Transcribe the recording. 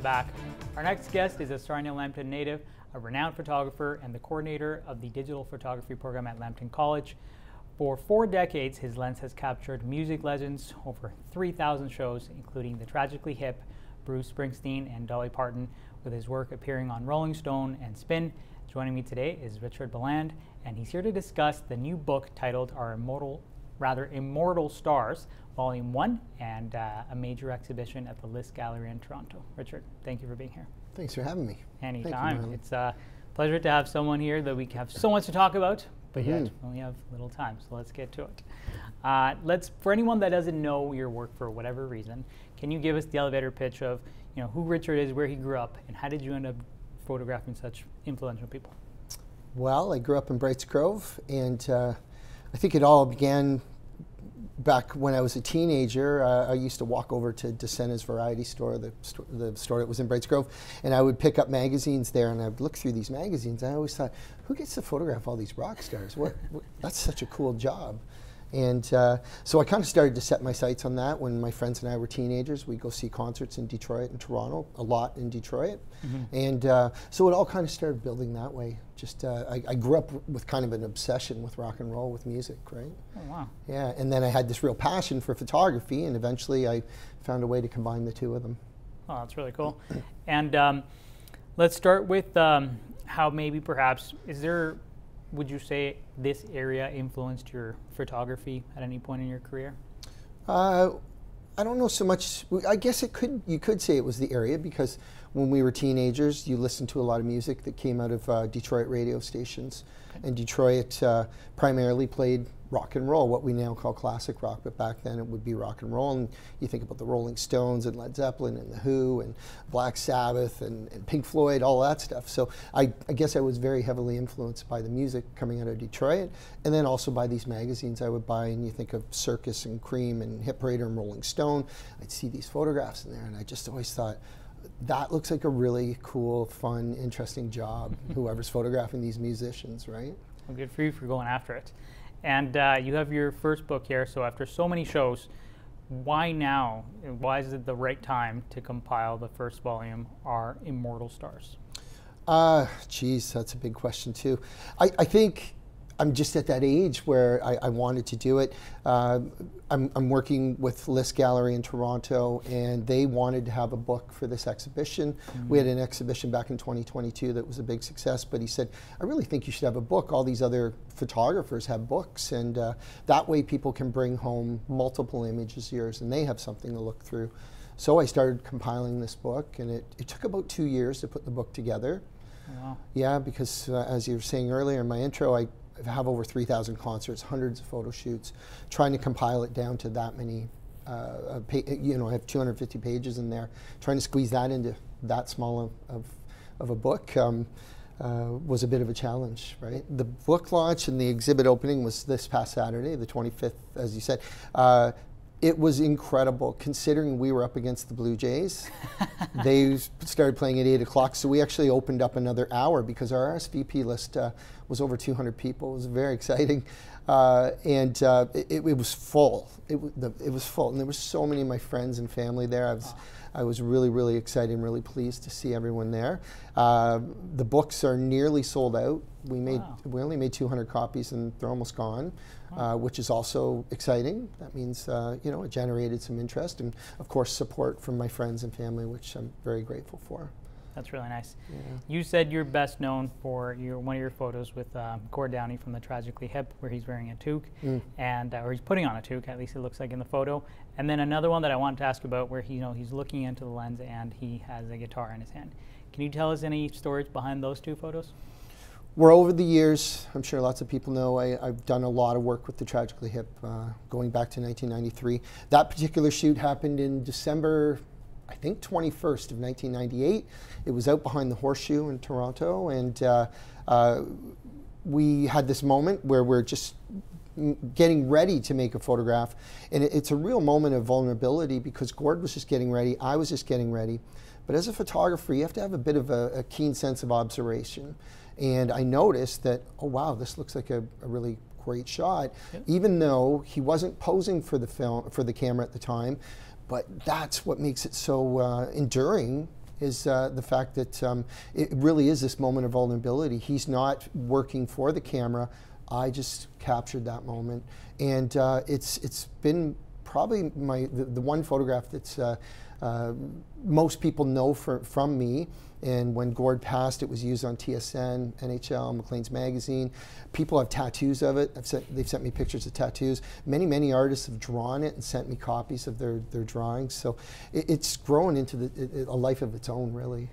back. Our next guest is a Sarnia Lambton native, a renowned photographer, and the coordinator of the digital photography program at Lambton College. For 4 decades, his lens has captured music legends, over 3,000 shows, including the Tragically hip, Bruce Springsteen, and Dolly Parton, with his work appearing on Rolling Stone and Spin. Joining me today is Richard Beland, and he's here to discuss the new book titled Immortal Stars, Volume 1, and a major exhibition at the List Gallery in Toronto. Richard, thank you for being here. Thanks for having me. Anytime. It's a pleasure to have someone here that we have so much to talk about, but yet we only have little time, so let's get to it. For anyone that doesn't know your work for whatever reason, can you give us the elevator pitch of who Richard is, where he grew up, and how did you end up photographing such influential people? Well, I grew up in Brights Grove, and I think it all began back when I was a teenager. I used to walk over to DeSena's Variety Store, the store that was in Brights Grove, and I would pick up magazines there, and I would look through these magazines. I always thought, who gets to photograph all these rock stars? That's such a cool job. And so I kind of started to set my sights on that when my friends and I were teenagers. We'd go see concerts in Detroit and Toronto, a lot in Detroit. And so it all kind of started building that way. Just I grew up with kind of an obsession with rock and roll, with music, right? Oh, wow. Yeah, and then I had this real passion for photography, and eventually I found a way to combine the two of them. Oh, that's really cool. And let's start with how maybe perhaps, would you say this area influenced your photography at any point in your career? I don't know so much. I guess you could say it was the area, because when we were teenagers, you listened to a lot of music that came out of Detroit radio stations. Okay. And Detroit primarily played rock and roll, what we now call classic rock, but back then it would be rock and roll. And you think about the Rolling Stones and Led Zeppelin and The Who and Black Sabbath and Pink Floyd, all that stuff. So I guess I was very heavily influenced by the music coming out of Detroit, and then also by these magazines I would buy. And you think of Circus and Cream and Hip Parade and Rolling Stone, I'd see these photographs in there, and I just always thought, that looks like a really cool, fun, interesting job, whoever's photographing these musicians, right? Well, good for you for going after it. And you have your first book here, so after so many shows, why now? Why is it the right time to compile the first volume, Our Immortal Stars? Geez, that's a big question too. I think I'm just at that age where I wanted to do it. I'm working with List Gallery in Toronto, and they wanted to have a book for this exhibition. We had an exhibition back in 2022 that was a big success, but he said, I really think you should have a book. All these other photographers have books, and that way people can bring home multiple images of yours, and they have something to look through. So I started compiling this book, and it took about 2 years to put the book together. Wow. Yeah, because as you were saying earlier in my intro, I have over 3,000 concerts, hundreds of photo shoots, trying to compile it down to that many. I have 250 pages in there. Trying to squeeze that into that small of a book was a bit of a challenge, right? The book launch and the exhibit opening was this past Saturday, the 25th, as you said. It was incredible, considering we were up against the Blue Jays. They started playing at 8 o'clock, so we actually opened up another hour because our RSVP list was over 200 people. It was very exciting, and it was full. It was full, and there were so many of my friends and family there. I was really, really excited and really pleased to see everyone there. The books are nearly sold out. We only made 200 copies, and they're almost gone, which is also exciting. That means it generated some interest, and of course support from my friends and family, which I'm very grateful for. That's really nice. Yeah. You said you're best known for one of your photos with Gord Downie from the Tragically hip, where he's wearing a toque, or he's putting on a toque, at least it looks like in the photo. And then another one that I wanted to ask about, where he's looking into the lens and he has a guitar in his hand. Can you tell us any stories behind those two photos? Well, over the years, I'm sure lots of people know, I've done a lot of work with the Tragically hip, going back to 1993. That particular shoot happened in December, I think 21st of 1998. It was out behind the Horseshoe in Toronto, and we had this moment where we're just getting ready to make a photograph, and it's a real moment of vulnerability, because Gord was just getting ready, I was just getting ready. But as a photographer, you have to have a bit of a keen sense of observation. And I noticed that, oh wow, this looks like a really great shot, even though he wasn't posing for the camera at the time. But that's what makes it so enduring is the fact that it really is this moment of vulnerability. He's not working for the camera. I just captured that moment, and it's been probably the one photograph that's most people know from me. And when Gord passed, it was used on TSN, NHL, Maclean's Magazine. People have tattoos of it. They've sent me pictures of tattoos. Many artists have drawn it and sent me copies of their drawings. So it's grown into a life of its own, really.